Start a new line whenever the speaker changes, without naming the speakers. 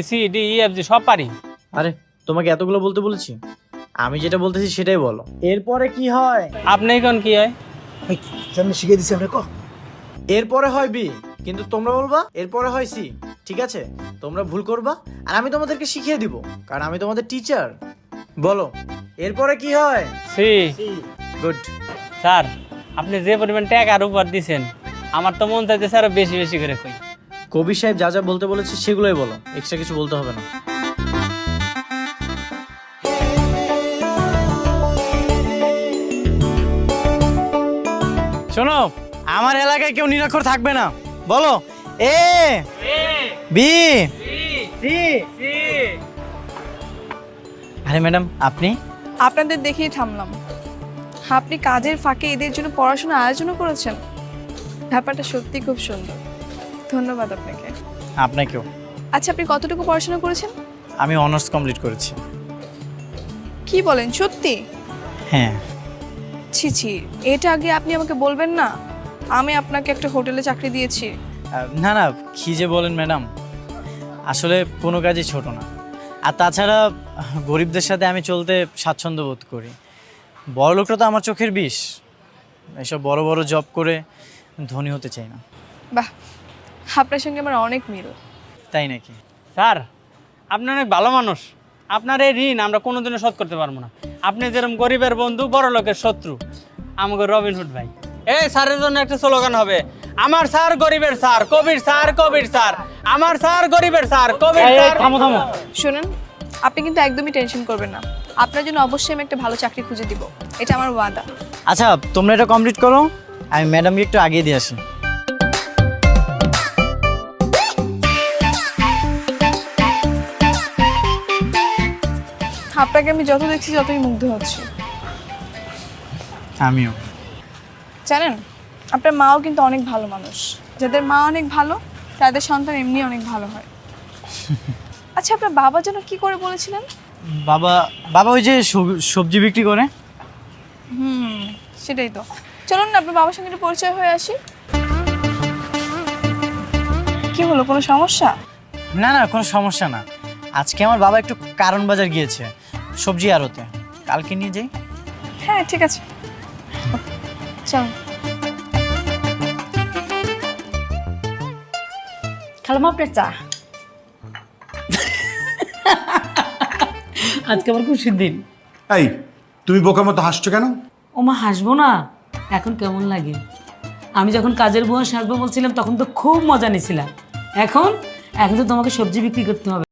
C D E F G সব পারি।
আরে তোমাকে এতগুলো বলতে বলেছি? আমি যেটা বলতেছি সেটাই বলো। এরপরে কি হয়?
আপনি কোন কি হয়?
সামনে শিখিয়ে দিছি আমরা
এরপরে হয় বি, কিন্তু তোমরা বলবা এরপরে হয় সি। ঠিক আছে, তোমরা ভুল করবা আর আমি তোমাদেরকে শিখিয়ে দিব, কারণ আমি তোমাদের টিচার। বলো এরপরে কি হয়?
সি।
গুড।
স্যার আপনি যে পরিমাণ টাকার উপর দিছেন আমার তো মন চাইতেছে আরো বেশি বেশি করে কই।
কবি সাহেব যা যা বলতে বলেছে সেগুলোই বলো, এক্সট্রা কিছু বলতে হবে না। শোনো, আমার এলাকায় কেউ নিরক্ষর থাকবে না। বলো এ বি সি। আরে ম্যাডাম আপনি?
আপনাদের দেখেই থামলাম। আপনি কাজের ফাঁকে এদের জন্য পড়াশোনা আয়োজনও করেছেন, ব্যাপারটা সত্যি খুব সুন্দর। ধন্যবাদ আপনাকে।
আপনাকেও।
আচ্ছা, আপনি কতটুকু পড়াশোনা করেছেন?
আমি অনার্স কমপ্লিট করেছি।
কি বলেন, সত্যি?
হ্যাঁ।
ছি ছি, এটা আগে আপনি আমাকে বলবেন না? আমি আপনাকে একটা হোটেলে চাকরি দিয়েছি।
না না, কি যে বলেন ম্যাডাম, আসলে কোনো কাজই ছোট না। আর তাছাড়া গরিবদের সাথে আমি চলতে স্বাচ্ছন্দ্য বোধ করি। বড় লোকরা তো আমার চোখের বিষ। এসব বড় বড় জব করে ধনী হতে চাই না।
বাহ, আপনার সঙ্গে আমার অনেক মিল।
তাই নাকি?
স্যার আপনি অনেক ভালো মানুষ। আপনার এই ঋণ আমরা কোনোদিনও শোধ করতে পারবো না। আপনি যেরকম গরিবের বন্ধু, বড় লোকের শত্রু, আমাকে রবিনহুড ভাই। এই স্যারের জন্য একটা স্লোগান হবে, আমার স্যার গরিবের স্যার, কবির স্যার, কবির স্যার, আমার স্যার গরিবের স্যার, কবির স্যার। থামো থামো।
শুনুন, আপনি কিন্তু একদমই টেনশন করবেন না। আপনার জন্য অবশ্যই আমি একটা ভালো চাকরি খুঁজে দিব, এটা আমার ওয়াদা।
আচ্ছা তোমরা এটা কমপ্লিট করো, আমি ম্যাডামকে একটু আগিয়ে দিয়ে আসি।
আপনাকে আমি যত দেখছি যতই মুগ্ধ হচ্ছি।
আমিও।
জানেন, আপনার মাও কিন্তু অনেক ভালো মানুষ। যাদের মা অনেক ভালো তাদের সন্তান এমনি অনেক ভালো হয়। আচ্ছা, আপনার বাবা যেন কি করে বলেছিলেন?
বাবা বাবা ওই যে সবজি বিক্রি করে।
সেটাই তো। চলুন না আপনার বাবার সঙ্গে একটু পরিচয় হয়ে আসি। কি হলো, কোনো সমস্যা?
না না, কোনো সমস্যা না। আজকে আমার বাবা একটু কারণ বাজার গিয়েছে সবজি আড়তে, কালকে নিয়ে যাই।
হ্যাঁ ঠিক আছে, চলুন।
খালাম আপনার চা। আজকে আমার খুশির দিন।
এই তুমি বোকার মতো হাসছো কেন?
ওমা হাসবো না? এখন কেমন লাগে? আমি যখন কাজের বুয়া সাজবো বলছিলাম তখন তো খুব মজা নিয়েছিলাম। এখন এখন তো তোমাকে সবজি বিক্রি করতে হবে।